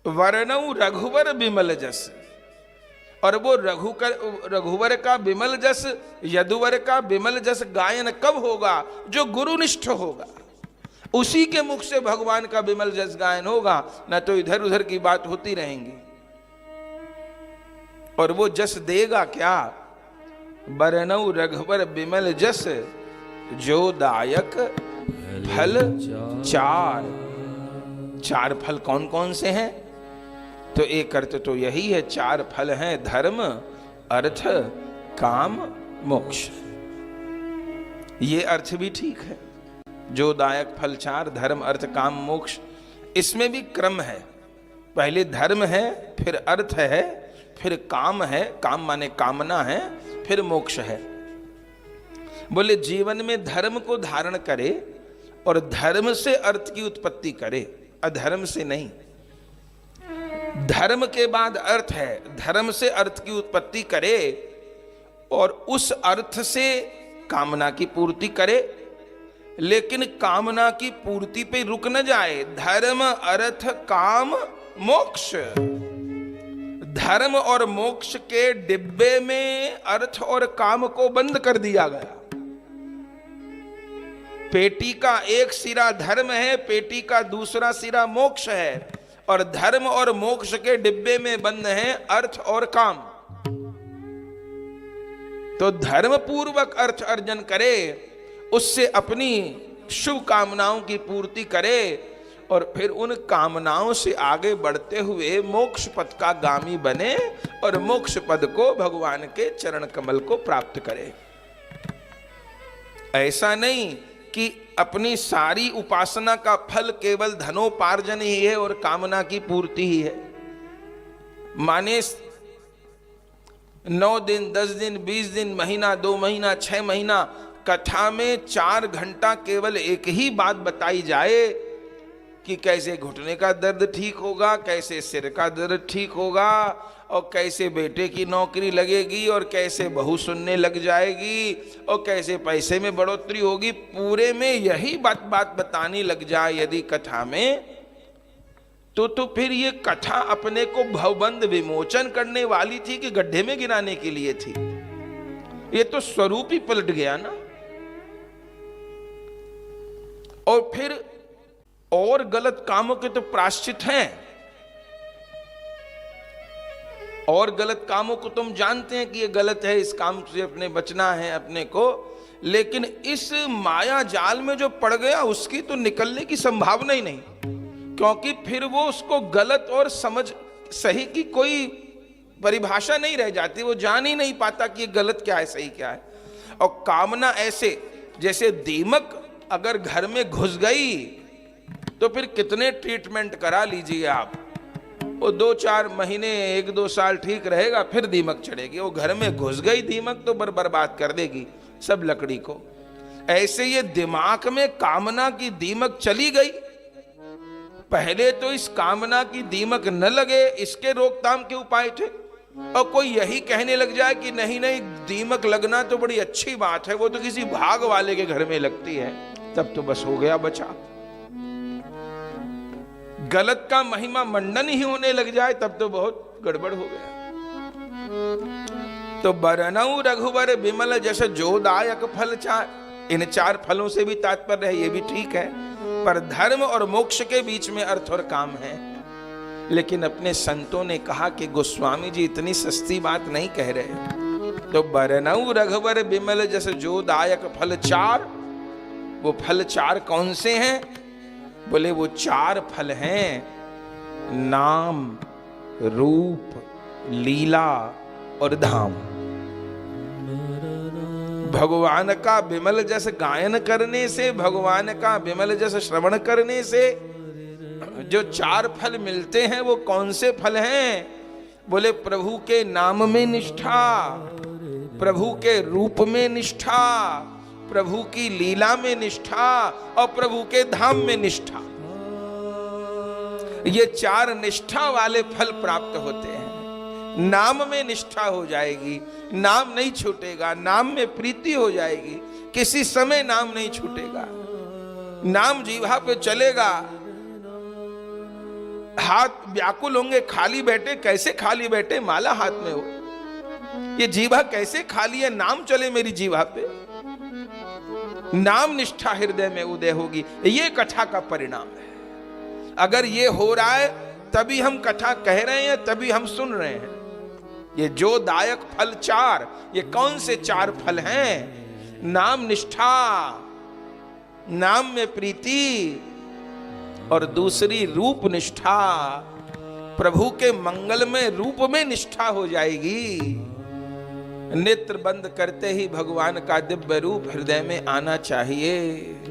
वरनऊ रघुवर बिमल जस, और वो रघुवर का विमल जस, यदुवर का विमल जस गायन कब होगा? जो गुरुनिष्ठ होगा, उसी के मुख से भगवान का विमल जस गायन होगा, न तो इधर उधर की बात होती रहेंगी। और वो जस देगा क्या? बरनऊ रघुवर विमल जस, जो दायक फल चार। चार फल कौन कौन से हैं? तो एक अर्थ तो यही है, चार फल हैं, धर्म, अर्थ, काम, मोक्ष। ये अर्थ भी ठीक है, जो दायक फल चार, धर्म, अर्थ, काम, मोक्ष। इसमें भी क्रम है, पहले धर्म है, फिर अर्थ है, फिर काम है, काम माने कामना है, फिर मोक्ष है। बोले जीवन में धर्म को धारण करे और धर्म से अर्थ की उत्पत्ति करे, अधर्म से नहीं। धर्म के बाद अर्थ है, धर्म से अर्थ की उत्पत्ति करे और उस अर्थ से कामना की पूर्ति करे, लेकिन कामना की पूर्ति पे रुक न जाए। धर्म, अर्थ, काम, मोक्ष। धर्म और मोक्ष के डिब्बे में अर्थ और काम को बंद कर दिया गया। पेटी का एक सिरा धर्म है, पेटी का दूसरा सिरा मोक्ष है, और धर्म और मोक्ष के डिब्बे में बंद है अर्थ और काम। तो धर्म पूर्वक अर्थ अर्जन करे, उससे अपनी शुभ कामनाओं की पूर्ति करे, और फिर उन कामनाओं से आगे बढ़ते हुए मोक्ष पद का गामी बने और मोक्ष पद को, भगवान के चरण कमल को प्राप्त करे। ऐसा नहीं कि अपनी सारी उपासना का फल केवल धनोपार्जन ही है और कामना की पूर्ति ही है। माने 9 दिन, 10 दिन, 20 दिन, महीना, 2 महीना, 6 महीना कथा में 4 घंटा केवल एक ही बात बताई जाए कि कैसे घुटने का दर्द ठीक होगा, कैसे सिर का दर्द ठीक होगा, और कैसे बेटे की नौकरी लगेगी, और कैसे बहू सुनने लग जाएगी, और कैसे पैसे में बढ़ोतरी होगी। पूरे में यही बात बतानी लग जाए यदि कथा में, तो फिर ये कथा अपने को भवबंध विमोचन करने वाली थी कि गड्ढे में गिराने के लिए थी? ये तो स्वरूप ही पलट गया ना। और फिर और गलत कामों के तो प्रायश्चित हैं, और गलत कामों को तुम जानते हैं कि ये गलत है, इस काम से अपने बचना है अपने को, लेकिन इस माया जाल में जो पड़ गया उसकी तो निकलने की संभावना ही नहीं, क्योंकि फिर वो उसको गलत और समझ सही की कोई परिभाषा नहीं रह जाती, वो जान ही नहीं पाता कि ये गलत क्या है, सही क्या है। और कामना ऐसे जैसे दीमक अगर घर में घुस गई तो फिर कितने ट्रीटमेंट करा लीजिए आप, वो 2-4 महीने, 1-2 साल ठीक रहेगा, फिर दीमक चढ़ेगी। वो घर में घुस गई दीमक तो बर्बाद कर देगी सब लकड़ी को। ऐसे ये दिमाग में कामना की दीमक चली गई, पहले तो इस कामना की दीमक न लगे इसके रोकथाम के उपाय थे, और कोई यही कहने लग जाए कि नहीं नहीं दीमक लगना तो बड़ी अच्छी बात है, वो तो किसी भाग वाले के घर में लगती है, तब तो बस हो गया बचा। गलत का महिमा मंडन ही होने लग जाए तब तो बहुत गड़बड़ हो गया। तो बरनऊ रघुवर विमल जस जो दायक फल चार, इन 4 फलों से भी तात्पर्य है, ये भी ठीक है, पर धर्म और मोक्ष के बीच में अर्थ और काम है। लेकिन अपने संतों ने कहा कि गोस्वामी जी इतनी सस्ती बात नहीं कह रहे। तो बरनऊ रघुवर विमल जस जो दायक फल चार, वो फल 4 कौन से हैं? बोले वो 4 फल हैं, नाम, रूप, लीला और धाम। भगवान का विमल जस गायन करने से, भगवान का विमल जस श्रवण करने से जो 4 फल मिलते हैं वो कौन से फल हैं? बोले प्रभु के नाम में निष्ठा, प्रभु के रूप में निष्ठा, प्रभु की लीला में निष्ठा और प्रभु के धाम में निष्ठा। ये 4 निष्ठा वाले फल प्राप्त होते हैं। नाम में निष्ठा हो जाएगी, नाम नहीं छूटेगा, नाम में प्रीति हो जाएगी, किसी समय नाम नहीं छूटेगा, नाम जीवा पे चलेगा। हाथ व्याकुल होंगे, खाली बैठे, कैसे खाली बैठे, माला हाथ में हो, ये जीवा कैसे खाली है, नाम चले मेरी जीवा पे, नाम निष्ठा हृदय में उदय होगी, ये कथा का परिणाम है। अगर ये हो रहा है तभी हम कथा कह रहे हैं, तभी हम सुन रहे हैं। ये जो दायक फल चार, ये कौन से चार फल हैं? नाम निष्ठा, नाम में प्रीति, और दूसरी रूप निष्ठा, प्रभु के मंगल में रूप में निष्ठा हो जाएगी। नेत्र बंद करते ही भगवान का दिव्य रूप हृदय में आना चाहिए।